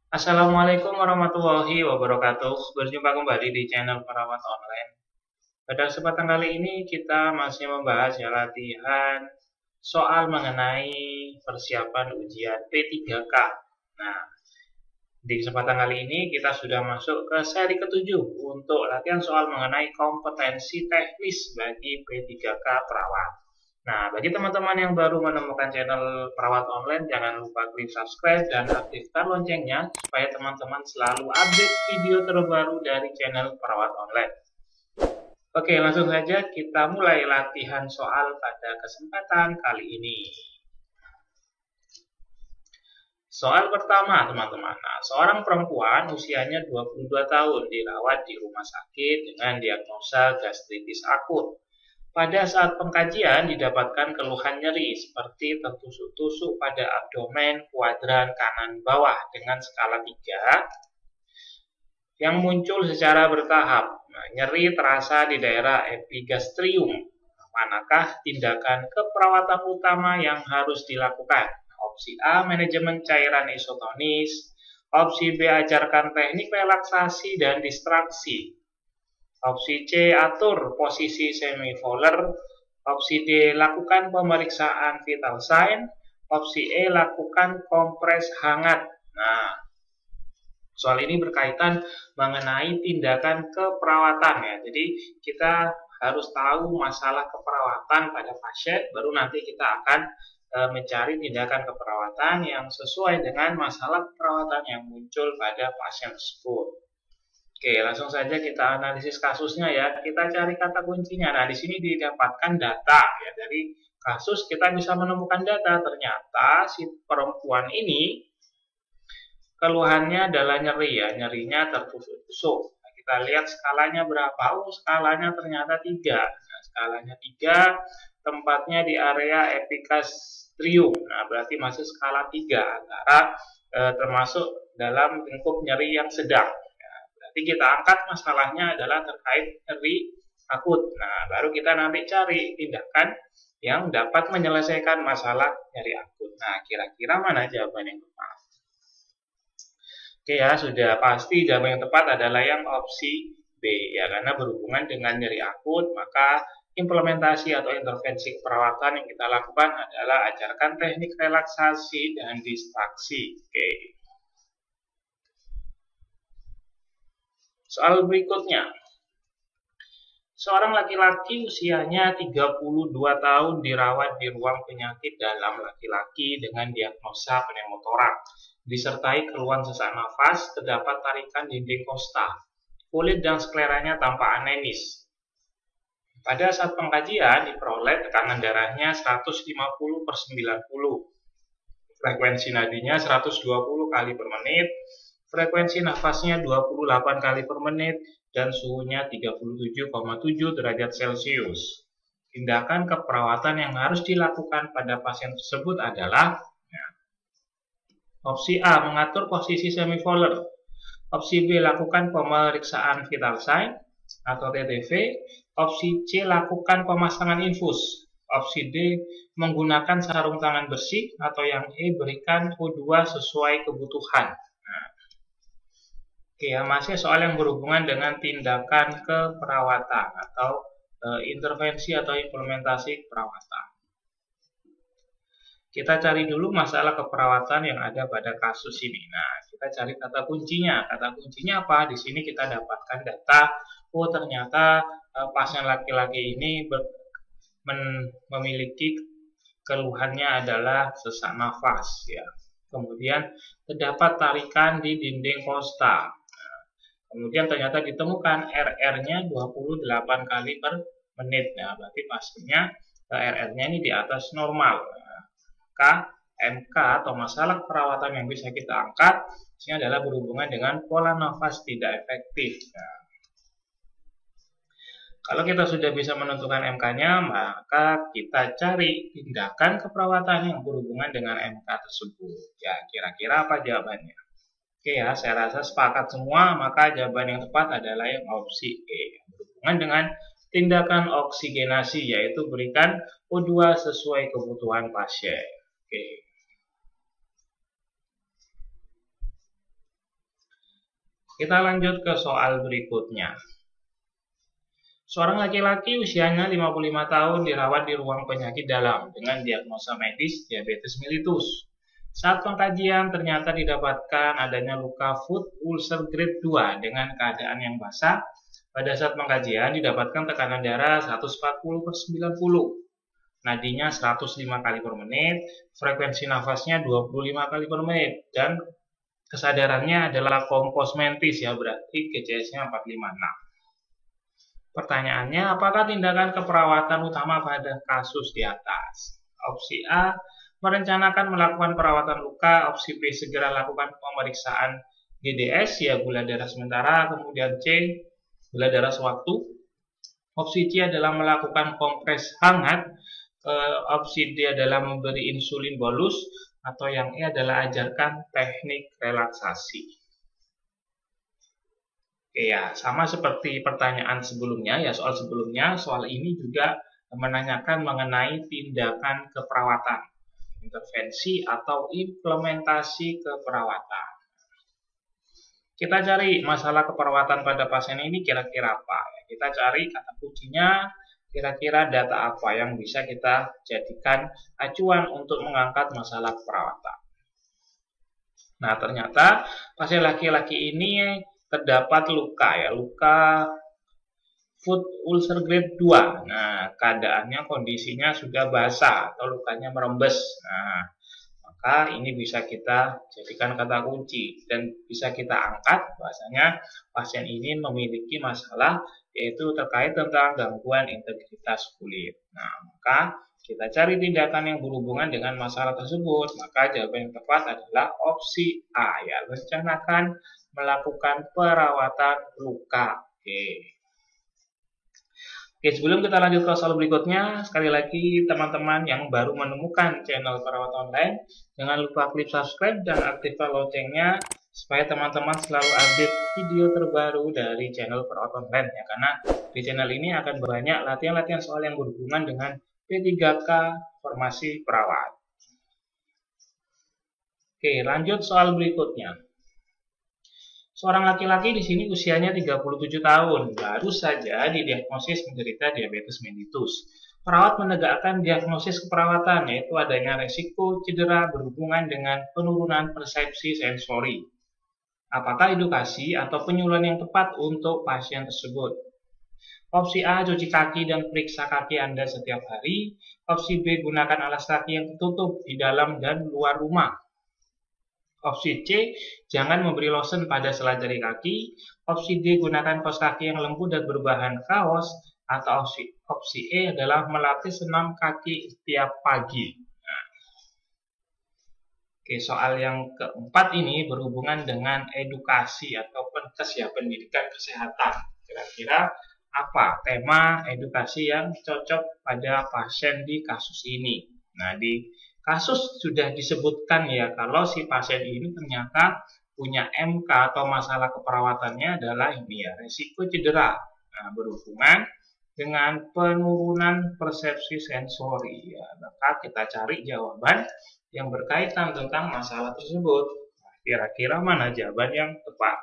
Assalamualaikum warahmatullahi wabarakatuh. Berjumpa kembali di channel Perawat Online. Pada kesempatan kali ini kita masih membahas ya latihan soal mengenai persiapan ujian P3K. Nah, di kesempatan kali ini kita sudah masuk ke seri ke-7 untuk latihan soal mengenai kompetensi teknis bagi P3K perawat. Nah, bagi teman-teman yang baru menemukan channel Perawat Online, jangan lupa klik subscribe dan aktifkan loncengnya supaya teman-teman selalu update video terbaru dari channel Perawat Online. Oke, langsung saja kita mulai latihan soal pada kesempatan kali ini. Soal pertama, teman-teman. Nah, seorang perempuan usianya 22 tahun dirawat di rumah sakit dengan diagnosa gastritis akut. Pada saat pengkajian didapatkan keluhan nyeri seperti tertusuk-tusuk pada abdomen kuadran kanan bawah dengan skala 3 yang muncul secara bertahap. Nah, nyeri terasa di daerah epigastrium. Manakah tindakan keperawatan utama yang harus dilakukan? Opsi A, manajemen cairan isotonis. Opsi B, ajarkan teknik relaksasi dan distraksi. Opsi C, atur posisi semivolar. Opsi D, lakukan pemeriksaan vital sign. Opsi E, lakukan kompres hangat. Nah, soal ini berkaitan mengenai tindakan keperawatan ya. Jadi kita harus tahu masalah keperawatan pada pasien, baru nanti kita akan mencari tindakan keperawatan yang sesuai dengan masalah keperawatan yang muncul pada pasien tersebut. Oke, langsung saja kita analisis kasusnya ya. Kita cari kata kuncinya. Nah, di sini didapatkan data ya. Dari kasus kita bisa menemukan data. Ternyata si perempuan ini keluhannya adalah nyeri ya. Nyerinya tertusuk-tusuk. Nah, kita lihat skalanya berapa? Oh, skalanya ternyata 3. Nah, skalanya 3, tempatnya di area epigastrium. Nah, berarti masih skala 3 antara termasuk dalam lingkup nyeri yang sedang. Nanti kita angkat masalahnya adalah terkait nyeri akut. Nah, baru kita nanti cari tindakan yang dapat menyelesaikan masalah nyeri akut. Nah, kira-kira mana jawaban yang tepat? Oke ya, sudah pasti jawaban yang tepat adalah yang opsi B ya, karena berhubungan dengan nyeri akut, maka implementasi atau intervensi keperawatan yang kita lakukan adalah ajarkan teknik relaksasi dan distraksi. Oke. Soal berikutnya. Seorang laki-laki usianya 32 tahun dirawat di ruang penyakit dalam laki-laki dengan diagnosa pneumotoraks. Disertai keluhan sesak nafas, terdapat tarikan dinding kosta. Kulit dan skleranya tampak anemis. Pada saat pengkajian diperoleh tekanan darahnya 150/90. Frekuensi nadinya 120 kali per menit. Frekuensi nafasnya 28 kali per menit dan suhunya 37,7 derajat Celcius. Tindakan keperawatan yang harus dilakukan pada pasien tersebut adalah opsi A, mengatur posisi semivolar. Opsi B, lakukan pemeriksaan vital sign atau TTV. Opsi C, lakukan pemasangan infus. Opsi D, menggunakan sarung tangan bersih, atau yang E, berikan O2 sesuai kebutuhan. Oke ya, masih soal yang berhubungan dengan tindakan keperawatan atau intervensi atau implementasi perawatan. Kita cari dulu masalah keperawatan yang ada pada kasus ini. Nah, kita cari kata kuncinya. Kata kuncinya apa? Di sini kita dapatkan data. Oh, ternyata pasien laki-laki ini memiliki keluhannya adalah sesak nafas ya. Kemudian terdapat tarikan di dinding kosta. Kemudian ternyata ditemukan RR-nya 28 kali per menit. Nah, berarti pastinya RR-nya ini di atas normal. Maka MK atau masalah perawatan yang bisa kita angkat ini adalah berhubungan dengan pola nafas tidak efektif. Nah, kalau kita sudah bisa menentukan MK-nya, maka kita cari tindakan keperawatan yang berhubungan dengan MK tersebut. Ya, kira-kira apa jawabannya? Oke ya, saya rasa sepakat semua, maka jawaban yang tepat adalah yang opsi E. Berhubungan dengan tindakan oksigenasi, yaitu berikan O2 sesuai kebutuhan pasien. Oke. Kita lanjut ke soal berikutnya. Seorang laki-laki usianya 55 tahun dirawat di ruang penyakit dalam dengan diagnosa medis diabetes mellitus. Saat pengkajian ternyata didapatkan adanya luka foot ulcer grade 2 dengan keadaan yang basah. Pada saat pengkajian didapatkan tekanan darah 140/90, nadinya 105 kali per menit, frekuensi nafasnya 25 kali per menit, dan kesadarannya adalah kompos mentis ya, berarti GCS-nya 456. Pertanyaannya, apakah tindakan keperawatan utama pada kasus di atas? Opsi A, merencanakan melakukan perawatan luka. Opsi B, segera lakukan pemeriksaan GDS, ya gula darah sementara. Kemudian C, gula darah sewaktu. Opsi C adalah melakukan kompres hangat. Opsi D adalah memberi insulin bolus. Atau yang E adalah ajarkan teknik relaksasi. Oke ya, sama seperti pertanyaan sebelumnya ya, soal sebelumnya, soal ini juga menanyakan mengenai tindakan keperawatan, intervensi atau implementasi keperawatan. Kita cari masalah keperawatan pada pasien ini kira-kira apa. Kita cari kata kuncinya, kira-kira data apa yang bisa kita jadikan acuan untuk mengangkat masalah keperawatan. Nah, ternyata pasien laki-laki ini terdapat luka ya, luka foot ulcer grade 2. Nah, keadaannya kondisinya sudah basah atau lukanya merembes. Nah, maka ini bisa kita jadikan kata kunci dan bisa kita angkat bahasanya pasien ini memiliki masalah yaitu terkait tentang gangguan integritas kulit. Nah, maka kita cari tindakan yang berhubungan dengan masalah tersebut. Maka jawaban yang tepat adalah opsi A ya, rencanakan melakukan perawatan luka. Oke, sebelum kita lanjut ke soal berikutnya, sekali lagi teman-teman yang baru menemukan channel Perawat Online, jangan lupa klik subscribe dan aktifkan loncengnya supaya teman-teman selalu update video terbaru dari channel Perawat Online ya, karena di channel ini akan banyak latihan-latihan soal yang berhubungan dengan P3K formasi perawat. Oke, lanjut soal berikutnya. Seorang laki-laki di sini usianya 37 tahun, baru saja didiagnosis menderita diabetes mellitus. Perawat menegakkan diagnosis keperawatan, yaitu adanya resiko cedera berhubungan dengan penurunan persepsi sensori. Apakah edukasi atau penyuluhan yang tepat untuk pasien tersebut? Opsi A, cuci kaki dan periksa kaki Anda setiap hari. Opsi B, gunakan alas kaki yang tertutup di dalam dan luar rumah. Opsi C, jangan memberi lotion pada sela jari kaki. Opsi D, gunakan kaos kaki yang lembut dan berbahan kaos. Atau opsi E adalah melatih senam kaki setiap pagi. Nah. Oke, soal yang keempat ini berhubungan dengan edukasi atau pendidikan kesehatan. Kira-kira apa tema edukasi yang cocok pada pasien di kasus ini? Nah, di kasus sudah disebutkan ya, kalau si pasien ini ternyata punya MK atau masalah keperawatannya adalah ini ya, resiko cedera. Nah, berhubungan dengan penurunan persepsi sensori ya, maka kita cari jawaban yang berkaitan tentang masalah tersebut. Nah, kira-kira mana jawaban yang tepat?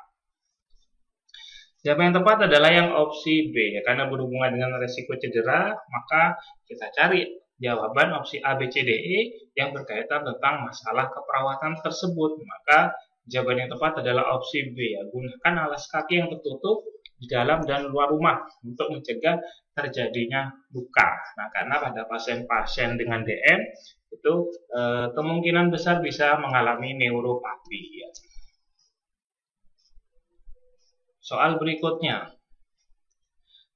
Jawaban yang tepat adalah yang opsi B ya, karena berhubungan dengan resiko cedera, maka kita cari jawaban opsi A, B, C, D, E yang berkaitan tentang masalah keperawatan tersebut. Maka jawaban yang tepat adalah opsi B ya, gunakan alas kaki yang tertutup di dalam dan luar rumah untuk mencegah terjadinya luka. Nah, karena pada pasien-pasien dengan DM itu kemungkinan besar bisa mengalami neuropati ya. Soal berikutnya.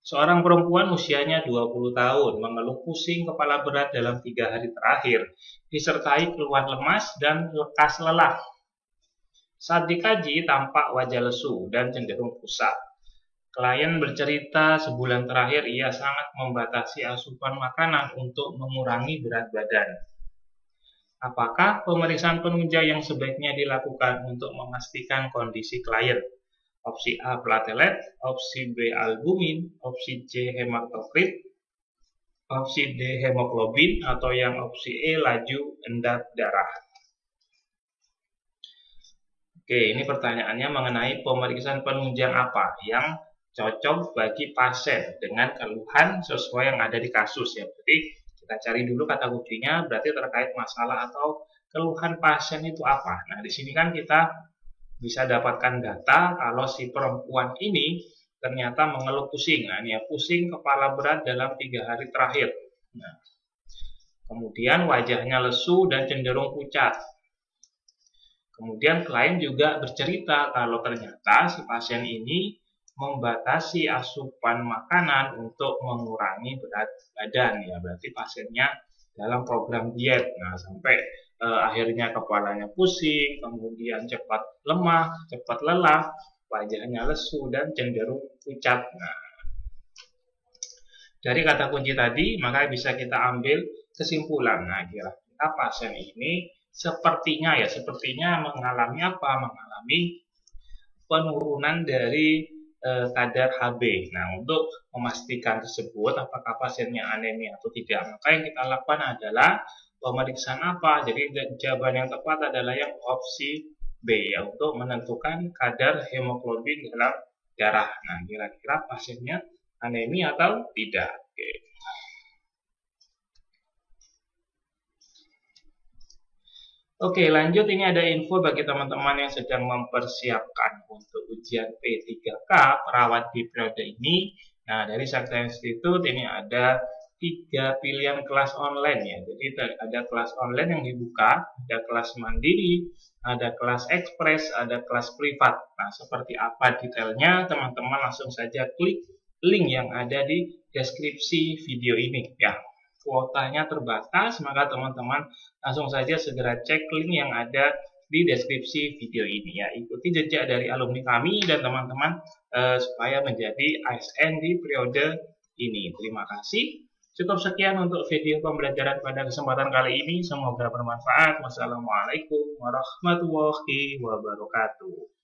Seorang perempuan usianya 20 tahun mengeluh pusing kepala berat dalam 3 hari terakhir, disertai keluhan lemas dan lekas lelah. Saat dikaji, tampak wajah lesu dan cenderung pusat. Klien bercerita sebulan terakhir ia sangat membatasi asupan makanan untuk mengurangi berat badan. Apakah pemeriksaan penunjang yang sebaiknya dilakukan untuk memastikan kondisi klien? Opsi A, platelet, opsi B, albumin, opsi C, hematokrit, opsi D, hemoglobin, atau yang opsi E, laju endap darah. Oke, ini pertanyaannya mengenai pemeriksaan penunjang apa yang cocok bagi pasien dengan keluhan sesuai yang ada di kasus ya. Berarti kita cari dulu kata kuncinya, berarti terkait masalah atau keluhan pasien itu apa. Nah, di sini kan kita bisa dapatkan data kalau si perempuan ini ternyata mengeluh pusing. Nah, ini ya, pusing kepala berat dalam 3 hari terakhir. Nah, kemudian wajahnya lesu dan cenderung pucat. Kemudian klien juga bercerita kalau ternyata si pasien ini membatasi asupan makanan untuk mengurangi berat badan ya. Berarti pasiennya dalam program diet. Nah, sampai akhirnya kepalanya pusing, kemudian cepat lemah, cepat lelah, wajahnya lesu dan cenderung pucat. Nah, dari kata kunci tadi, maka bisa kita ambil kesimpulan. Nah, kira-kira pasien ini sepertinya mengalami apa? Mengalami penurunan dari kadar HB. Nah, untuk memastikan tersebut apakah pasiennya anemia atau tidak, maka yang kita lakukan adalah pemeriksaan apa? Jadi jawaban yang tepat adalah yang opsi B ya, untuk menentukan kadar hemoglobin dalam darah. Nah, kira-kira pasiennya anemia atau tidak? Oke. Oke, lanjut. Ini ada info bagi teman-teman yang sedang mempersiapkan untuk ujian P3K perawat di periode ini. Nah, dari Sakti Institute ini ada 3 pilihan kelas online ya. Jadi ada kelas online yang dibuka, ada kelas mandiri, ada kelas ekspres, ada kelas privat. Nah, seperti apa detailnya? Teman-teman langsung saja klik link yang ada di deskripsi video ini ya. Kuotanya terbatas, maka teman-teman langsung saja segera cek link yang ada di deskripsi video ini ya. Ikuti jejak dari alumni kami dan teman-teman supaya menjadi ASN di periode ini. Terima kasih. Cukup sekian untuk video pembelajaran pada kesempatan kali ini. Semoga bermanfaat. Wassalamualaikum warahmatullahi wabarakatuh.